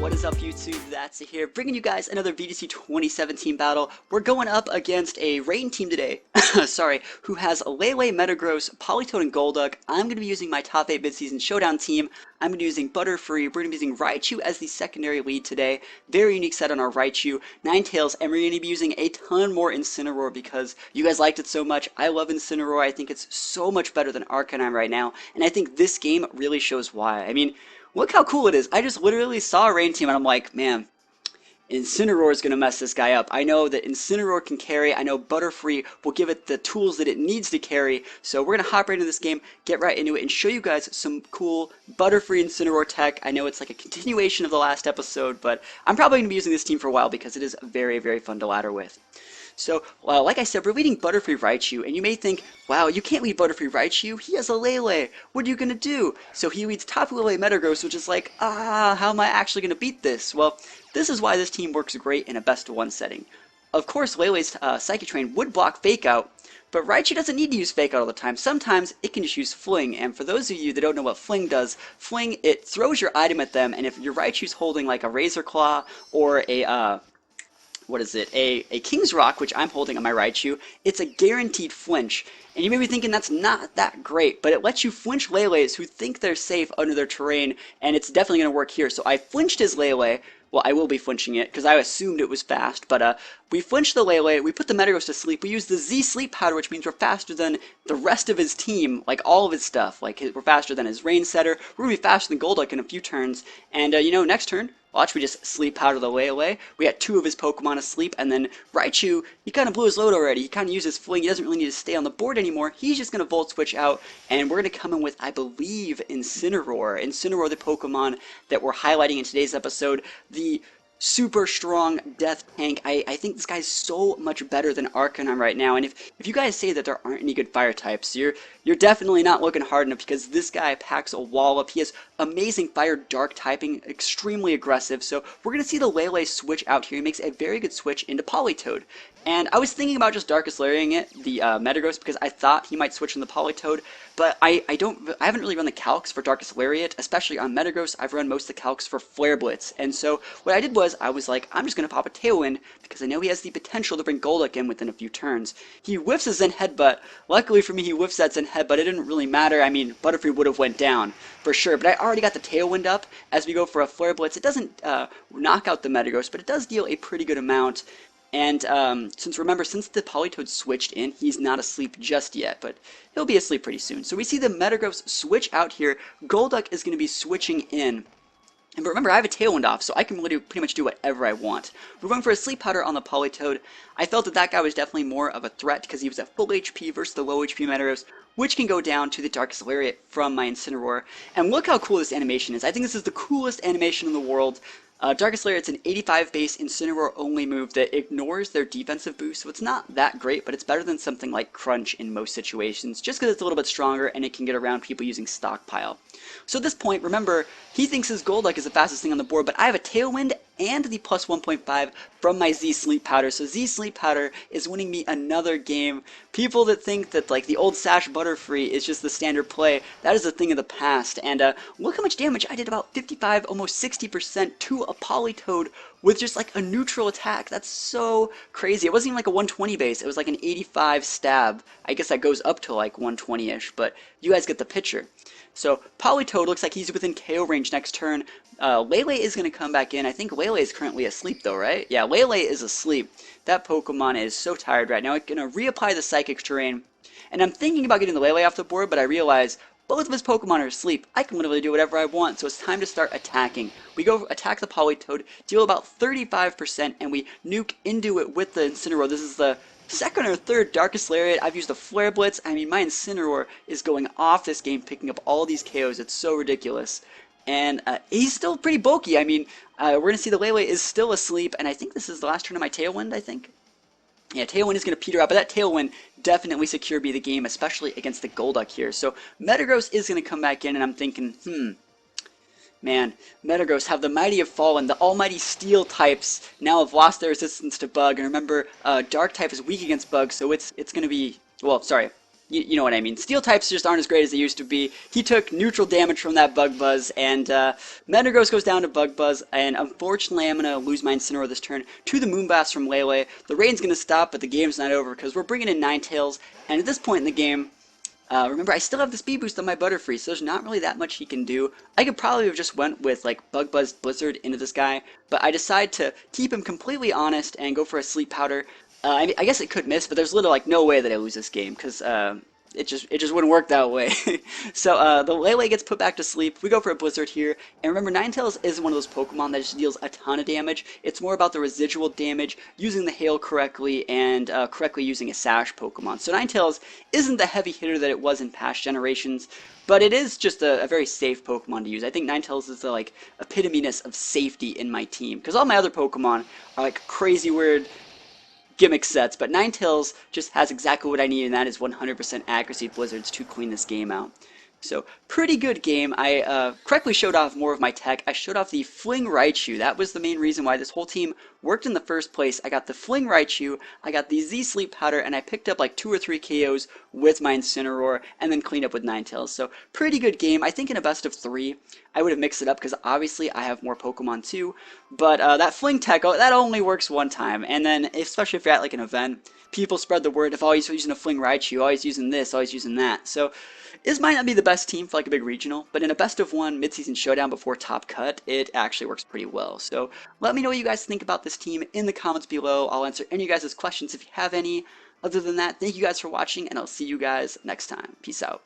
What is up, YouTube? That's here, bringing you guys another VGC 2017 battle. We're going up against a rain team today, sorry, who has Lele, Metagross, Politoed, and Golduck. I'm going to be using my top 8 mid-season showdown team. I'm going to be using Butterfree. We're going to be using Raichu as the secondary lead today. Very unique set on our Raichu. Ninetales, and we're going to be using a ton more Incineroar because you guys liked it so much. I love Incineroar. I think it's so much better than Arcanine right now, and I think this game really shows why. I mean, look how cool it is. I just literally saw a rain team and I'm like, man, Incineroar is going to mess this guy up. I know that Incineroar can carry. I know Butterfree will give it the tools that it needs to carry. So we're going to hop right into this game, get right into it, and show you guys some cool Butterfree Incineroar tech. I know it's like a continuation of the last episode, but I'm probably going to be using this team for a while because it is very, very fun to ladder with. So, like I said, we're leading Butterfree Raichu, and you may think, wow, you can't lead Butterfree Raichu, he has a Lele, what are you going to do? So he leads Tapu Lele Metagross, which is like, how am I actually going to beat this? Well, this is why this team works great in a best of one setting. Of course, Lele's Psychic Terrain would block Fake Out, but Raichu doesn't need to use Fake Out all the time. Sometimes it can just use Fling, and for those of you that don't know what Fling does, Fling, it throws your item at them, and if your Raichu's holding like a Razor Claw or a, a King's Rock, which I'm holding on my Raichu, it's a guaranteed flinch. And you may be thinking that's not that great, but it lets you flinch Lele's who think they're safe under their terrain, and it's definitely going to work here. So I flinched his Lele. Well, I will be flinching it, because I assumed it was fast, but we flinched the Lele, we put the Metagross to sleep, we used the Z Sleep Powder, which means we're faster than the rest of his team, like all of his stuff, like we're faster than his Rain Setter, we're going to be faster than Golduck in a few turns, and next turn, watch, we just Sleep Powder the Lele, we had 2 of his Pokemon asleep, and then Raichu, he kind of blew his load already, he kind of used his Fling, he doesn't really need to stay on the board anymore, he's just going to Volt Switch out, and we're going to come in with, I believe, Incineroar, the Pokemon that we're highlighting in today's episode, the super strong death tank. I think this guy's so much better than Arcanine right now, and if you guys say that there aren't any good fire types, you're definitely not looking hard enough, because this guy packs a wall up. He has amazing fire dark typing, extremely aggressive, so we're going to see the Lele switch out here. He makes a very good switch into Politoed, and I was thinking about just Darkest Lariating it, the Metagross, because I thought he might switch in the Politoed, but I haven't really run the calcs for Darkest Lariat, especially on Metagross. I've run most of the calcs for Flare Blitz, and so what I did was I was like, I'm just going to pop a Tailwind because I know he has the potential to bring Golduck in within a few turns. He whiffs a Zen Headbutt. Luckily for me, he whiffs that Zen Headbutt. It didn't really matter. I mean, Butterfree would have went down for sure, but I already got the Tailwind up as we go for a Flare Blitz. It doesn't knock out the Metagross, but it does deal a pretty good amount. And since the Politoed switched in, he's not asleep just yet, but he'll be asleep pretty soon. So we see the Metagross switch out here. Golduck is going to be switching in. And remember, I have a Tailwind off, so I can really pretty much do whatever I want. We're going for a Sleep Powder on the Politoed. I felt that that guy was definitely more of a threat because he was at full HP versus the low HP Metagross, which can go down to the Darkest Lariat from my Incineroar. And look how cool this animation is. I think this is the coolest animation in the world. Darkest Lariat's an 85 base Incineroar only move that ignores their defensive boost, so it's not that great, but it's better than something like Crunch in most situations, just because it's a little bit stronger and it can get around people using Stockpile. So at this point, remember, he thinks his Golduck is the fastest thing on the board, but I have a Tailwind and the plus 1.5 from my Z Sleep Powder, so Z Sleep Powder is winning me another game. People that think that like the old Sash Butterfree is just the standard play, that is a thing of the past, and look how much damage I did, about 55, almost 60% to a Politoed with just like a neutral attack. That's so crazy. It wasn't even like a 120 base, it was like an 85 stab. I guess that goes up to like 120-ish, but you guys get the picture. So Politoed looks like he's within KO range next turn. Lele is going to come back in. I think Lele is currently asleep though, right? Yeah, Lele is asleep. That Pokemon is so tired right now. I'm going to reapply the Psychic Terrain. And I'm thinking about getting the Lele off the board, but I realize both of his Pokemon are asleep. I can literally do whatever I want, so it's time to start attacking. We go attack the Politoed, deal about 35%, and we nuke into it with the Incineroar. This is the second or third Darkest Lariat. I've used a Flare Blitz. I mean, my Incineroar is going off this game, picking up all these KOs. It's so ridiculous. And he's still pretty bulky. I mean, we're going to see the Lele is still asleep, and I think this is the last turn of my Tailwind, I think. Yeah, Tailwind is going to peter out, but that Tailwind definitely secured me the game, especially against the Golduck here. So Metagross is going to come back in, and I'm thinking, man, Metagross have the mighty have fallen. The almighty Steel types now have lost their resistance to Bug, and remember, Dark type is weak against Bug, so it's going to be, well, sorry, you know what I mean. Steel types just aren't as great as they used to be. He took neutral damage from that Bug Buzz, and Metagross goes down to Bug Buzz, and unfortunately I'm going to lose my Incineroar this turn to the Moonblast from Lele. The rain's going to stop, but the game's not over because we're bringing in Ninetales, and at this point in the game, remember, I still have the speed boost on my Butterfree, so there's not really that much he can do. I could probably have just went with like Bug Buzz Blizzard into this guy, but I decided to keep him completely honest and go for a Sleep Powder. I guess it could miss, but there's literally like no way that I lose this game because it just wouldn't work that way. So the Lele gets put back to sleep. We go for a Blizzard here, and remember, Ninetales isn't one of those Pokemon that just deals a ton of damage. It's more about the residual damage, using the Hail correctly, and correctly using a Sash Pokemon. So Ninetales isn't the heavy hitter that it was in past generations, but it is just a very safe Pokemon to use. I think Ninetales is the like epitomeness of safety in my team, because all my other Pokemon are like crazy weird gimmick sets, but Ninetales just has exactly what I need, and that is 100% accuracy Blizzards to clean this game out. So, pretty good game. I correctly showed off more of my tech. I showed off the Fling Raichu. That was the main reason why this whole team worked in the first place. I got the Fling Raichu, I got the Z Sleep Powder, and I picked up like 2 or 3 KOs with my Incineroar, and then cleaned up with Ninetales. So, pretty good game. I think in a best of 3, I would have mixed it up because obviously I have more Pokemon too. But that Fling Tech, that only works one time. And then, especially if you're at like an event, people spread the word of always using a Fling Raichu, always using this, always using that. So this might not be the best team for like a big regional, but in a best of 1 mid-season showdown before top cut, it actually works pretty well. So let me know what you guys think about this team in the comments below. I'll answer any of you guys' questions if you have any. Other than that, thank you guys for watching, and I'll see you guys next time. Peace out.